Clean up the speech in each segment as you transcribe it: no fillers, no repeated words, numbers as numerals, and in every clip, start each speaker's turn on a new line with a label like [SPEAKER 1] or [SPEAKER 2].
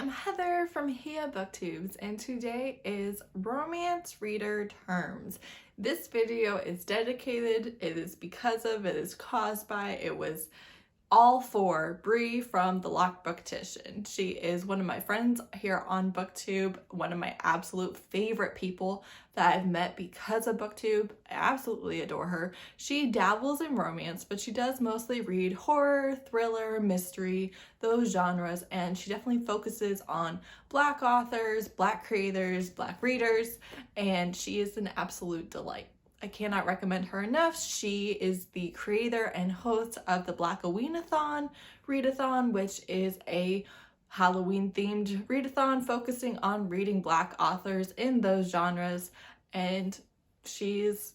[SPEAKER 1] am Heather from Hia Booktubes, and today is Romance Reader Terms. This video is dedicated, it is because of, it is caused by, it was all for Bree from the Locked Booktician. She is one of my friends here on BookTube, one of my absolute favorite people that I've met because of BookTube. I absolutely adore her. She dabbles in romance, but she does mostly read horror, thriller, mystery, those genres, and she definitely focuses on Black authors, Black creators, Black readers, and she is an absolute delight. I cannot recommend her enough. She is the creator and host of the Blackoweenathon Readathon, which is a Halloween themed readathon focusing on reading Black authors in those genres, and she's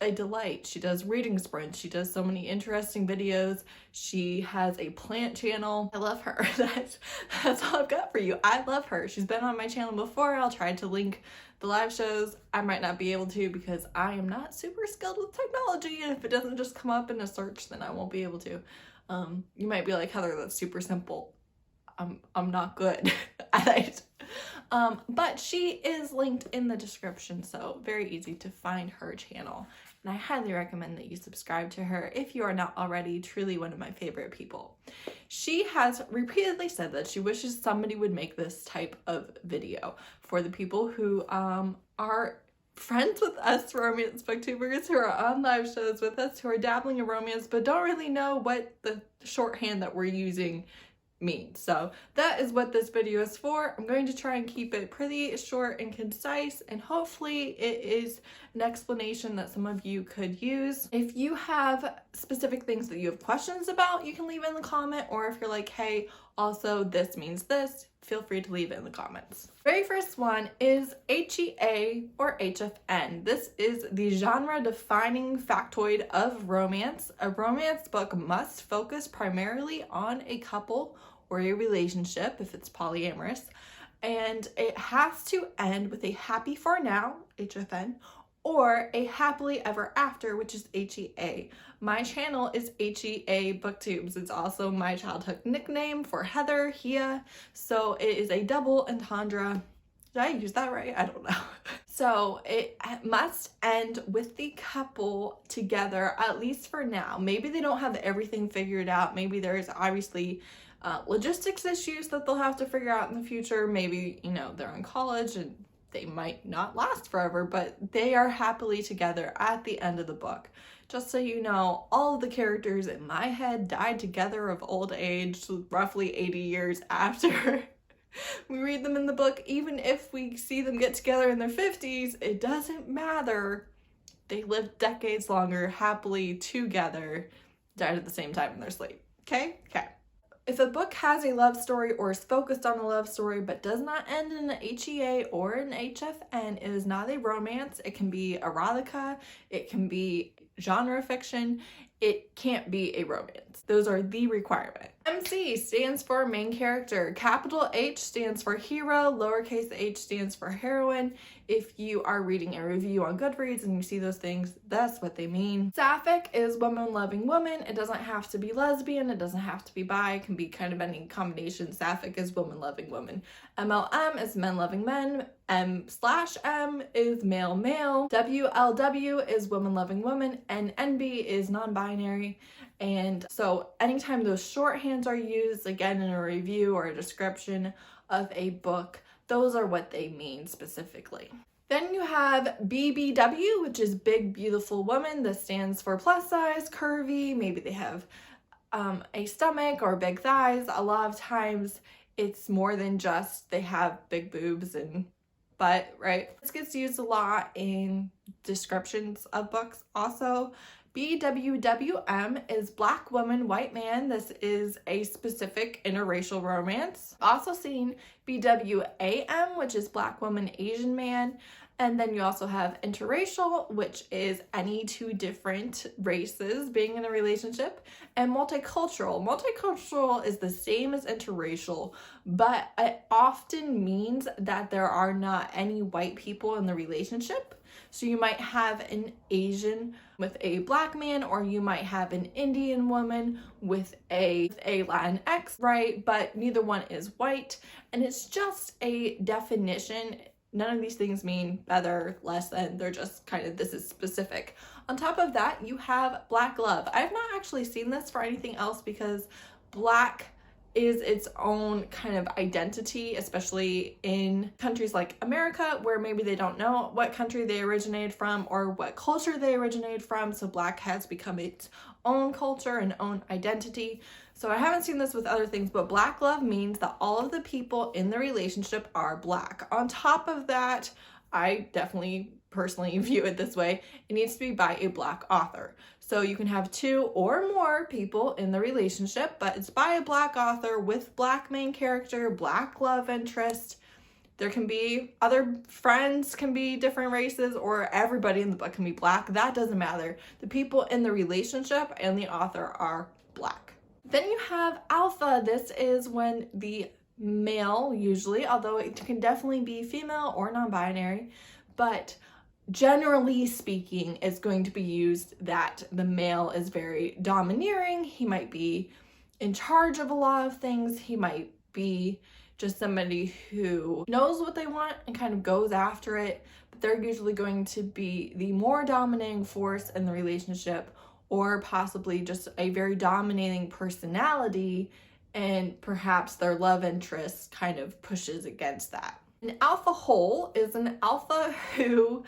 [SPEAKER 1] a delight. She does reading sprints. She does so many interesting videos. She has a plant channel. I love her. That's all I've got for you. I love her. She's been on my channel before. I'll try to link the live shows. I might not be able to because I am not super skilled with technology, and if it doesn't just come up in a search, then I won't be able to. You might be like, Heather, that's super simple. I'm not good at it. But she is linked in the description, so very easy to find her channel. And I highly recommend that you subscribe to her if you are not already. Truly one of my favorite people. She has repeatedly said that she wishes somebody would make this type of video for the people who are friends with us romance booktubers, who are on live shows with us, who are dabbling in romance but don't really know what the shorthand that we're using means. So that is what this video is for. I'm going to try and keep it pretty short and concise, and hopefully it is an explanation that some of you could use. If you have specific things that you have questions about, you can leave it in the comment, or if you're like, hey, also this means this, feel free to leave it in the comments. Very first one is HEA or HFN. This is the genre defining factoid of romance. A romance book must focus primarily on a couple or a relationship if it's polyamorous, and it has to end with a happy for now, HFN, or a happily ever after, which is HEA. My channel is HEA Booktubes. It's also my childhood nickname for Heather, Hia, so it is a double entendre. Did I use that right? I don't know. So it must end with the couple together, at least for now. Maybe they don't have everything figured out. Maybe there's obviously logistics issues that they'll have to figure out in the future. Maybe, you know, they're in college and they might not last forever, but they are happily together at the end of the book. Just so you know, all of the characters in my head died together of old age, roughly 80 years after we read them in the book. Even if we see them get together in their 50s, it doesn't matter. They lived decades longer, happily together, died at the same time in their sleep. Okay? Okay. If a book has a love story or is focused on a love story but does not end in an HEA or an HFN, it is not a romance. It can be erotica, it can be genre fiction, it can't be a romance. Those are the requirement. MC stands for main character. Capital H stands for hero, lowercase h stands for heroine. If you are reading a review on Goodreads and you see those things, that's what they mean. Sapphic is woman loving woman. It doesn't have to be lesbian, it doesn't have to be bi, it can be kind of any combination. Sapphic is woman loving woman. MLM is men loving men. M/M is male male. WLW is woman loving woman, and NB is non-binary. And so anytime those shorthands are used, again in a review or a description of a book, those are what they mean specifically. Then you have BBW, which is big beautiful woman. This stands for plus size, curvy. Maybe they have a stomach or big thighs. A lot of times it's more than just they have big boobs and butt, right? This gets used a lot in descriptions of books also. BWWM is Black woman, white man. This is a specific interracial romance. Also seen BWAM, which is Black woman, Asian man. And then you also have interracial, which is any two different races being in a relationship, and multicultural. Multicultural is the same as interracial, but it often means that there are not any white people in the relationship. So you might have an Asian with a black man, or you might have an Indian woman with a Latinx, right? But neither one is white, and it's just a definition. None of these things mean better, less than, they're just kind of, this is specific. On top of that, you have black love. I've not actually seen this for anything else because black is its own kind of identity, especially in countries like America, where maybe they don't know what country they originated from or what culture they originated from. So black has become its own culture and own identity. So I haven't seen this with other things, but black love means that all of the people in the relationship are black. On top of that, I definitely personally view it this way, it needs to be by a black author. So you can have two or more people in the relationship, but it's by a black author with black main character, black love interest. There can be other friends, can be different races, or everybody in the book can be black. That doesn't matter. The people in the relationship and the author are black. Then you have alpha. This is when the male, usually, although it can definitely be female or non-binary, but generally speaking, it's going to be used that the male is very domineering. He might be in charge of a lot of things. He might be just somebody who knows what they want and kind of goes after it, but they're usually going to be the more dominating force in the relationship, or possibly just a very dominating personality, and perhaps their love interest kind of pushes against that. An alpha hole is an alpha who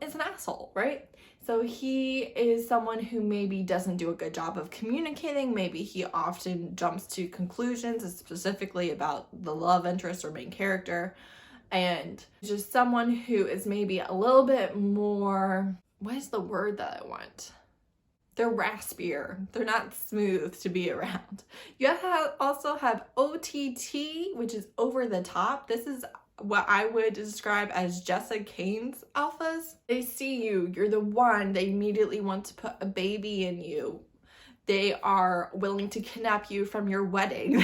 [SPEAKER 1] is an asshole, right? So he is someone who maybe doesn't do a good job of communicating. Maybe he often jumps to conclusions, specifically about the love interest or main character, and just someone who is maybe a little bit more, what is the word that I want? They're raspier. They're not smooth to be around. You also have OTT, which is over the top. This is what I would describe as Jessica Kane's alphas. They see you, you're the one, they immediately want to put a baby in you. They are willing to kidnap you from your wedding.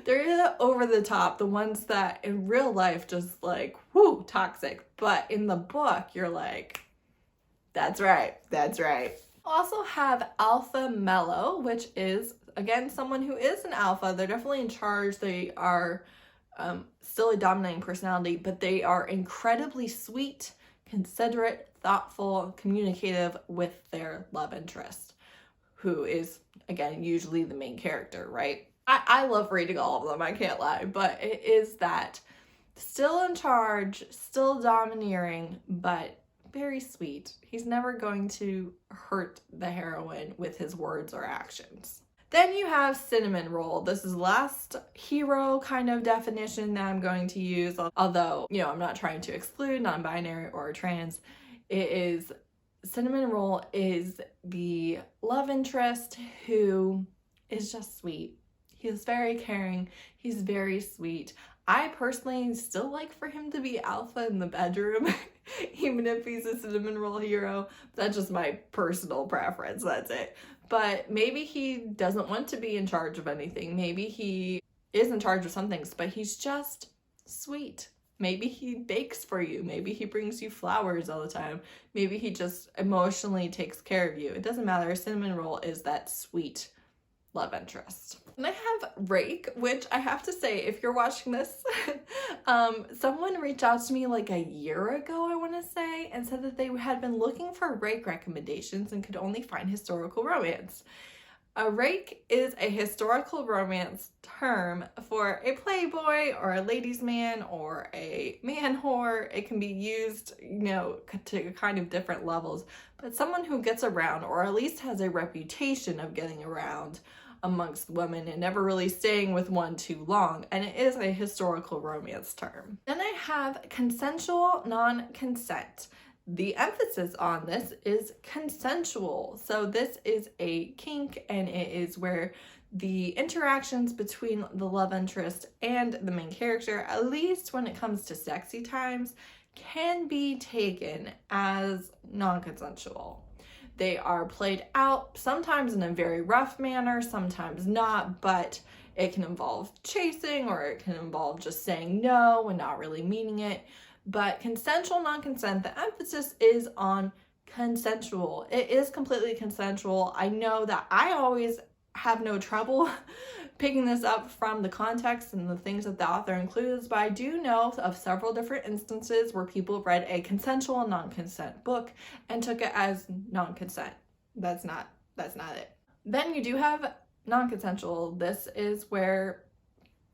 [SPEAKER 1] They're the over the top, the ones that in real life just like, whoo, toxic. But in the book, you're like, that's right, that's right. Also have alpha mellow, which is again someone who is an alpha. They're definitely in charge. They are still a dominating personality, but they are incredibly sweet, considerate, thoughtful, communicative with their love interest, who is again usually the main character, right? I love reading all of them, I can't lie, but it is that still in charge, still domineering, but very sweet. He's never going to hurt the heroine with his words or actions. Then you have cinnamon roll. This is the last hero kind of definition that I'm going to use, although, you know, I'm not trying to exclude non-binary or trans. It is, cinnamon roll is the love interest who is just sweet. He's very caring. He's very sweet. I personally still like for him to be alpha in the bedroom, even if he's a cinnamon roll hero. That's just my personal preference, that's it. But maybe he doesn't want to be in charge of anything. Maybe he is in charge of some things, but he's just sweet. Maybe he bakes for you. Maybe he brings you flowers all the time. Maybe he just emotionally takes care of you. It doesn't matter. Cinnamon roll is that sweet love interest. And I have rake, which I have to say, if you're watching this, someone reached out to me like a year ago, I want to say, and said that they had been looking for rake recommendations and could only find historical romance. A rake is a historical romance term for a playboy or a ladies' man or a man whore. It can be used, you know, to kind of different levels, but someone who gets around, or at least has a reputation of getting around amongst women and never really staying with one too long, and it is a historical romance term. Then I have consensual non-consent. The emphasis on this is consensual. So this is a kink, and it is where the interactions between the love interest and the main character, at least when it comes to sexy times, can be taken as non-consensual. They are played out sometimes in a very rough manner, sometimes not, but it can involve chasing, or it can involve just saying no and not really meaning it. But consensual non-consent, the emphasis is on consensual. It is completely consensual. I know that I always have no trouble picking this up from the context and the things that the author includes, but I do know of several different instances where people read a consensual non-consent book and took it as non-consent. That's not it. Then you do have non-consensual. This is where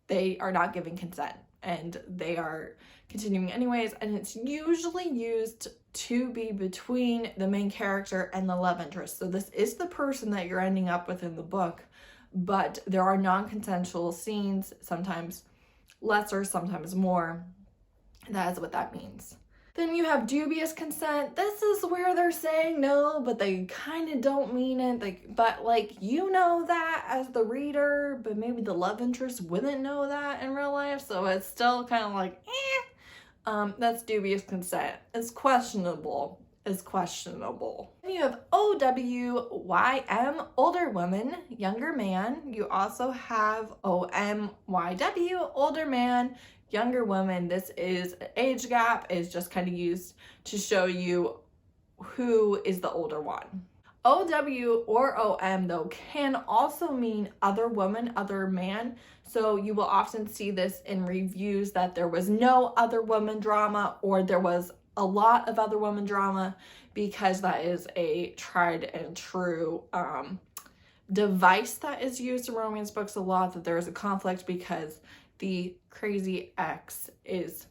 [SPEAKER 1] they are not giving consent and they are continuing anyways, and it's usually used to be between the main character and the love interest. So this is the person that you're ending up with in the book, but there are non-consensual scenes, sometimes lesser, sometimes more. That is what that means. Then you have dubious consent. This is where they're saying no, but they kind of don't mean it. But you know that as the reader, but maybe the love interest wouldn't know that in real life. So it's still kind of like, that's dubious consent. It's questionable. Then you have OWYM, older woman, younger man. You also have OMYW, older man, younger woman. This is an age gap. It's just kind of used to show you who is the older one. OW or OM, though, can also mean other woman, other man. So you will often see this in reviews that there was no other woman drama, or there was a lot of other woman drama, because that is a tried and true device that is used in romance books a lot, that there is a conflict because the crazy ex is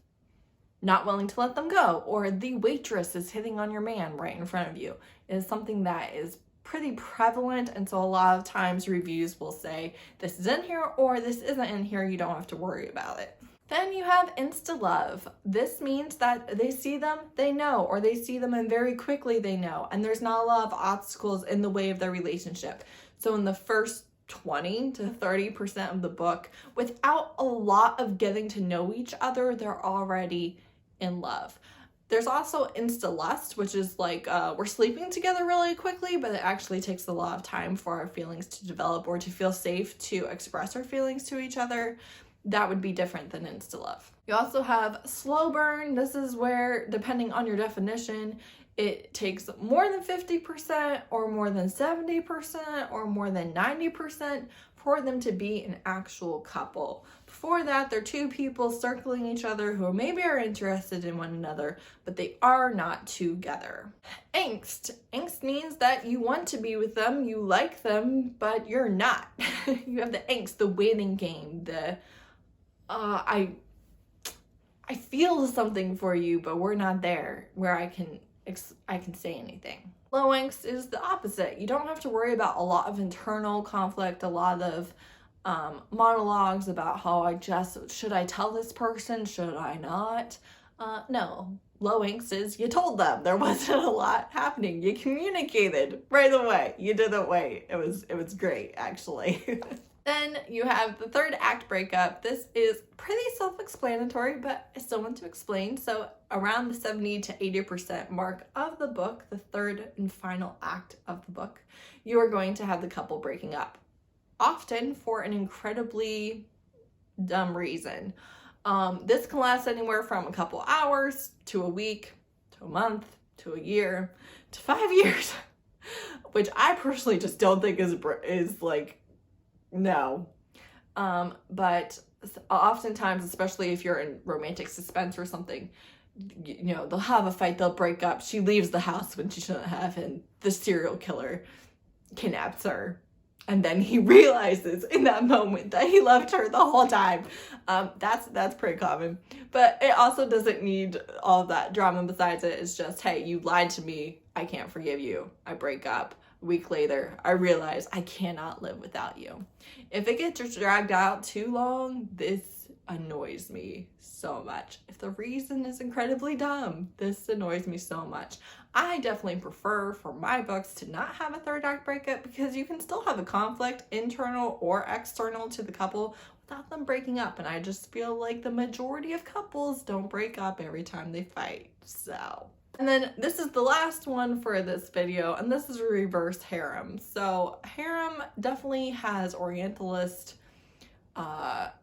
[SPEAKER 1] not willing to let them go, or the waitress is hitting on your man right in front of you. It is something that is pretty prevalent, and so a lot of times reviews will say this is in here or this isn't in here, you don't have to worry about it. Then you have insta-love. This means that they see them, they know, or they see them and very quickly they know, and there's not a lot of obstacles in the way of their relationship. So in the first 20 to 30% of the book, without a lot of getting to know each other, they're already in love. There's also insta-lust, which is like we're sleeping together really quickly, but it actually takes a lot of time for our feelings to develop or to feel safe to express our feelings to each other. That would be different than insta-love. You also have slow burn. This is where, depending on your definition, it takes more than 50% or more than 70% or more than 90% for them to be an actual couple. Before that, they're two people circling each other who maybe are interested in one another, but they are not together. Angst. Angst means that you want to be with them, you like them, but you're not. You have the angst, the waiting game, the I feel something for you, but we're not there where I can say anything. Low angst is the opposite. You don't have to worry about a lot of internal conflict, a lot of monologues about how should I tell this person, should I not? No. Low angst is you told them. There wasn't a lot happening. You communicated right away. You didn't wait. It was great, actually. Then you have the third act breakup. This is pretty self-explanatory, but I still want to explain. So around the 70 to 80% mark of the book, the third and final act of the book, you are going to have the couple breaking up, often for an incredibly dumb reason. This can last anywhere from a couple hours to a week, to a month, to a year, to 5 years, which I personally just don't think is like, no. But oftentimes, especially if you're in romantic suspense or something, you know, they'll have a fight, they'll break up, she leaves the house when she shouldn't have, and the serial killer kidnaps her. And then he realizes in that moment that he loved her the whole time. That's pretty common. But it also doesn't need all of that drama besides it. It's just, hey, you lied to me, I can't forgive you, I break up. A week later, I realize I cannot live without you. If it gets dragged out too long, this annoys me so much. If the reason is incredibly dumb, this annoys me so much. I definitely prefer for my books to not have a third act breakup, because you can still have a conflict, internal or external to the couple, without them breaking up. And I just feel like the majority of couples don't break up every time they fight. So, and then this is the last one for this video, and this is a reverse harem. So harem definitely has Orientalist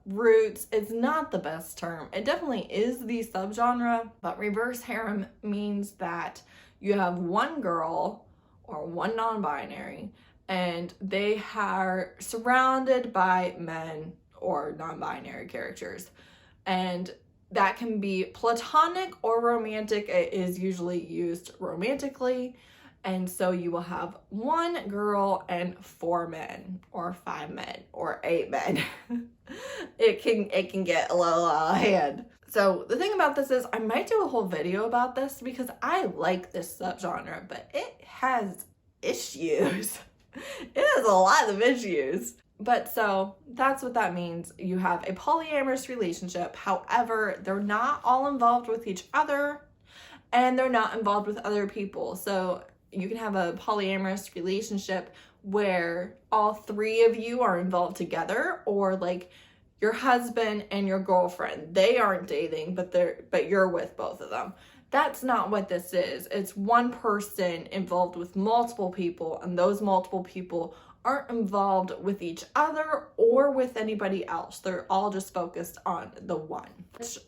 [SPEAKER 1] roots. It's not the best term. It definitely is the subgenre, but reverse harem means that you have one girl or one non-binary and they are surrounded by men or non-binary characters, and that can be platonic or romantic. It is usually used romantically. And so you will have one girl and 4 men or 5 men or 8 men. It can get a little out of hand. So the thing about this is I might do a whole video about this because I like this subgenre, but it has issues. It has a lot of issues. But so that's what that means. You have a polyamorous relationship. However, they're not all involved with each other and they're not involved with other people. So you can have a polyamorous relationship where all 3 of you are involved together, or like your husband and your girlfriend, they aren't dating, but you're with both of them. That's not what this is. It's one person involved with multiple people, and those multiple people aren't involved with each other or with anybody else. They're all just focused on the one, which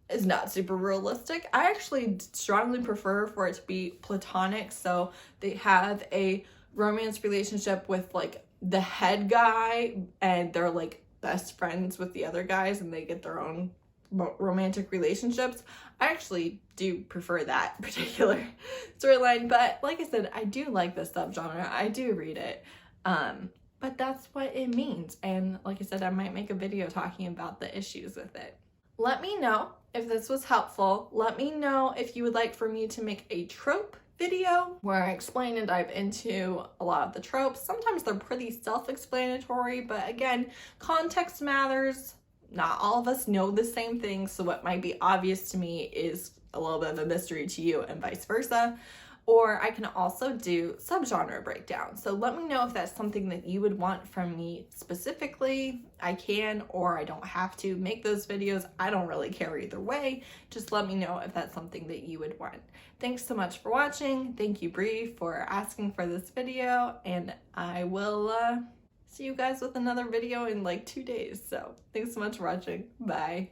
[SPEAKER 1] is not super realistic. I actually strongly prefer for it to be platonic. So they have a romance relationship with like the head guy and they're like best friends with the other guys and they get their own romantic relationships. I actually do prefer that particular storyline, but like I said, I do like this subgenre. I do read it. But that's what it means. And like I said, I might make a video talking about the issues with it. Let me know if this was helpful. Let me know if you would like for me to make a trope video where I explain and dive into a lot of the tropes. Sometimes they're pretty self-explanatory, but again, context matters. Not all of us know the same thing, so what might be obvious to me is a little bit of a mystery to you and vice versa. Or I can also do subgenre breakdown. So let me know if that's something that you would want from me specifically. I can, or I don't have to make those videos. I don't really care either way. Just let me know if that's something that you would want. Thanks so much for watching. Thank you, Bree, for asking for this video. And I will see you guys with another video in like 2 days. So thanks so much for watching. Bye.